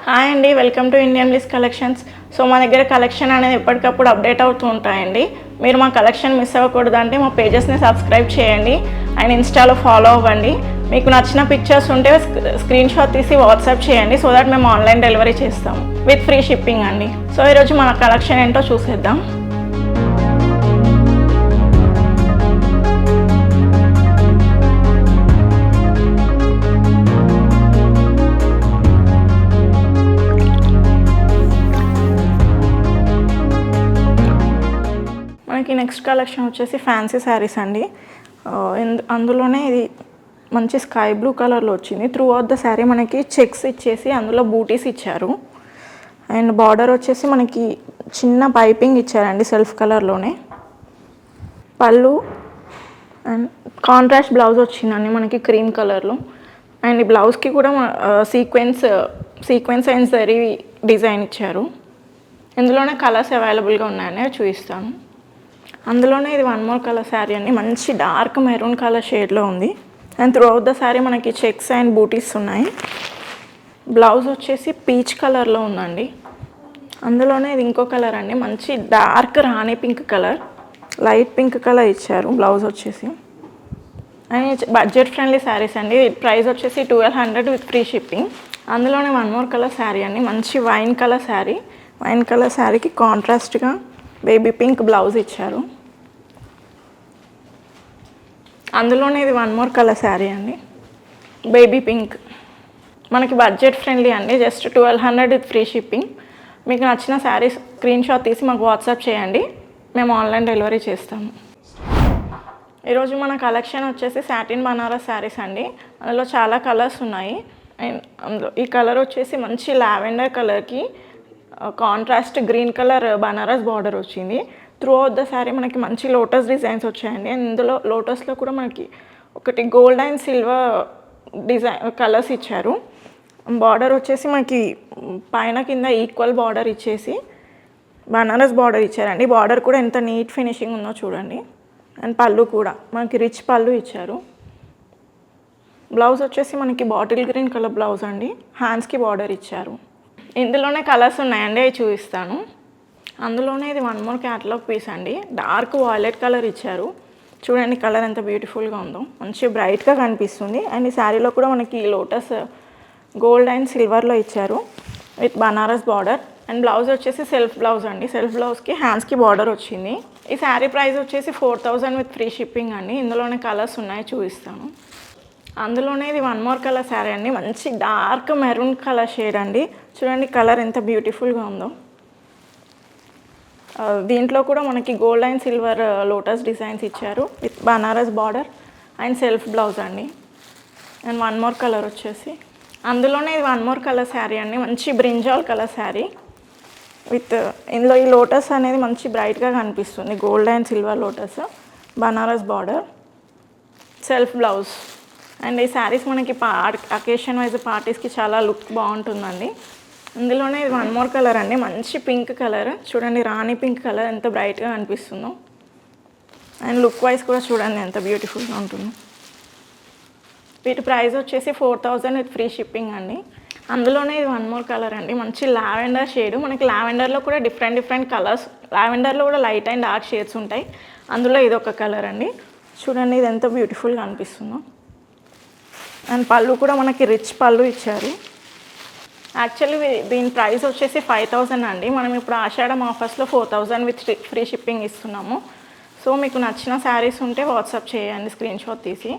Hi అండి, welcome to Indian లిస్ collections. So మా దగ్గర కలెక్షన్ అనేది ఎప్పటికప్పుడు అప్డేట్ అవుతూ ఉంటాయండి. మీరు మా కలెక్షన్ మిస్ అవ్వకూడదంటే మా పేజెస్ని సబ్స్క్రైబ్ చేయండి అండ్ ఇన్స్టాలో ఫాలో అవ్వండి. మీకు నచ్చిన పిక్చర్స్ ఉంటే స్క్రీన్ షాట్ తీసి వాట్సాప్ చేయండి సో దట్ మేము ఆన్లైన్ డెలివరీ చేస్తాము విత్ ఫ్రీ షిప్పింగ్ అండి. సో ఈరోజు మన కలెక్షన్ ఏంటో చూసేద్దాం. మనకి నెక్స్ట్ కలెక్షన్ వచ్చేసి ఫ్యాన్సీ శారీస్ అండి. అందులోనే ఇది మంచి స్కై బ్లూ కలర్లో వచ్చింది. త్రూ అవుట్ ద శారీ మనకి చెక్స్ ఇచ్చేసి అందులో బూటీస్ ఇచ్చారు అండ్ బార్డర్ వచ్చేసి మనకి చిన్న పైపింగ్ ఇచ్చారండి సెల్ఫ్ కలర్లోనే. పళ్ళు అండ్ కాంట్రాస్ట్ బ్లౌజ్ వచ్చిందండి మనకి క్రీమ్ కలర్లో. అండ్ ఈ బ్లౌజ్కి కూడా సీక్వెన్స్ అండ్ జరీ డిజైన్ ఇచ్చారు. ఇందులోనే కలర్స్ అవైలబుల్గా ఉన్నాయని చూపిస్తాను. అందులోనే ఇది వన్ మోర్ కలర్ శారీ అండి. మంచి డార్క్ మెరూన్ కలర్ షేడ్లో ఉంది and through out the sari మనకి చెక్స్ అండ్ బూటీస్ ఉన్నాయి. బ్లౌజ్ వచ్చేసి పీచ్ కలర్లో ఉందండి. అందులోనే ఇది ఇంకో కలర్ అండి, మంచి dark rani pink colour, light pink colour ఇచ్చారు బ్లౌజ్ వచ్చేసి. అండ్ బడ్జెట్ ఫ్రెండ్లీ శారీస్ అండి. ప్రైస్ వచ్చేసి 1200 విత్ ఫ్రీ షిప్పింగ్. అందులోనే వన్ మోర్ కలర్ శారీ అండి, మంచి wine colour sari. Wine colour శారీకి కాంట్రాస్ట్గా బేబీ పింక్ బ్లౌజ్ ఇచ్చారు. అందులోనే ఇది వన్ మోర్ కలర్ శారీ అండి, బేబీ పింక్. మనకి బడ్జెట్ ఫ్రెండ్లీ అండి, జస్ట్ 1200 విత్ ఫ్రీ షిప్పింగ్. మీకు నచ్చిన శారీస్ స్క్రీన్ షాట్ తీసి మాకు వాట్సాప్ చేయండి, మేము ఆన్లైన్ డెలివరీ చేస్తాము. ఈరోజు మన కలెక్షన్ వచ్చేసి సాటిన్ బనారస్ శారీస్ అండి. అందులో చాలా కలర్స్ ఉన్నాయి. అండ్ అందులో ఈ కలర్ వచ్చేసి మంచి లావెండర్ కలర్కి contrast green colour Banaras border వచ్చింది. త్రూ అవుట్ ద శారీ మనకి మంచి లోటస్ డిజైన్స్ వచ్చాయండి. అండ్ ఇందులో లోటస్లో కూడా మనకి ఒకటి gold and silver design colours ఇచ్చారు. బార్డర్ వచ్చేసి మనకి పైన కింద ఈక్వల్ బార్డర్ ఇచ్చేసి బనారస్ బార్డర్ ఇచ్చారండి. బార్డర్ కూడా ఎంత నీట్ ఫినిషింగ్ ఉందో చూడండి. అండ్ పళ్ళు కూడా మనకి రిచ్ పళ్ళు ఇచ్చారు. బ్లౌజ్ వచ్చేసి మనకి బాటిల్ గ్రీన్ కలర్ బ్లౌజ్ అండి, హ్యాండ్స్కి బార్డర్ ఇచ్చారు. ఇందులోనే కలర్స్ ఉన్నాయండి, అవి చూపిస్తాను. అందులోనే ఇది వన్ మోర్ క్యాటలాగ్ పీస్ అండి. డార్క్ వాయిలెట్ కలర్ ఇచ్చారు. చూడండి కలర్ ఎంత బ్యూటిఫుల్గా ఉందో, మంచి బ్రైట్గా కనిపిస్తుంది. అండ్ ఈ శారీలో కూడా మనకి లోటస్ గోల్డ్ అండ్ సిల్వర్లో ఇచ్చారు with Banaras border. And blouse వచ్చేసి సెల్ఫ్ బ్లౌజ్ అండి. సెల్ఫ్ బ్లౌజ్కి హ్యాండ్స్కి బార్డర్ వచ్చింది. ఈ శారీ ప్రైస్ వచ్చేసి 4000 విత్ ఫ్రీ షిప్పింగ్ అండి. ఇందులోనే కలర్స్ ఉన్నాయి, చూపిస్తాను. అందులోనే ఇది వన్ మోర్ కలర్ శారీ అండి, మంచి డార్క్ మెరూన్ కలర్ షేడ్ అండి. చూడండి కలర్ ఎంత బ్యూటిఫుల్గా ఉందో. దీంట్లో కూడా మనకి gold and silver lotus designs ఇచ్చారు with Banaras border and self blouse అండి. అండ్ వన్ మోర్ కలర్ వచ్చేసి అందులోనే ఇది వన్ మోర్ కలర్ శారీ అండి, మంచి బ్రింజాల్ కలర్ శారీ విత్ ఇందులో ఈ లోటస్ అనేది మంచి బ్రైట్గా కనిపిస్తుంది. Gold and silver lotus, Banaras border, self blouse. And ఈ శారీస్ మనకి అకేషన్ వైజ్ పార్టీస్కి చాలా లుక్ బాగుంటుందండి. ఇందులోనే ఇది వన్ మోర్ కలర్ అండి, మంచి పింక్ కలర్. చూడండి రాణి పింక్ కలర్ ఎంత బ్రైట్గా కనిపిస్తుందో. అండ్ లుక్ వైజ్ కూడా చూడండి ఎంత బ్యూటిఫుల్గా ఉంటుందో. వీటి ప్రైస్ వచ్చేసి 4000 విత్ ఫ్రీ షిప్పింగ్ అండి. అందులోనే ఇది వన్ మోర్ కలర్ అండి, మంచి లావెండర్ షేడ్. మనకి లావెండర్లో కూడా డిఫరెంట్ కలర్స్, లావెండర్లో కూడా లైట్ అండ్ డార్క్ షేడ్స్ ఉంటాయి. అందులో ఇది ఒక కలర్ అండి. చూడండి ఇది ఎంత బ్యూటిఫుల్గా అనిపిస్తుందో. అండ్ పళ్ళు కూడా మనకి రిచ్ పళ్ళు ఇచ్చారు. యాక్చువల్లీ దీని ప్రైస్ వచ్చేసి 5000 అండి. మనం ఇప్పుడు ఆషాఢం ఆఫర్స్లో 4000 విత్ ఫ్రీ షిప్పింగ్ ఇస్తున్నాము. సో మీకు నచ్చిన శారీస్ ఉంటే వాట్సాప్ చేయండి స్క్రీన్ షాట్ తీసి.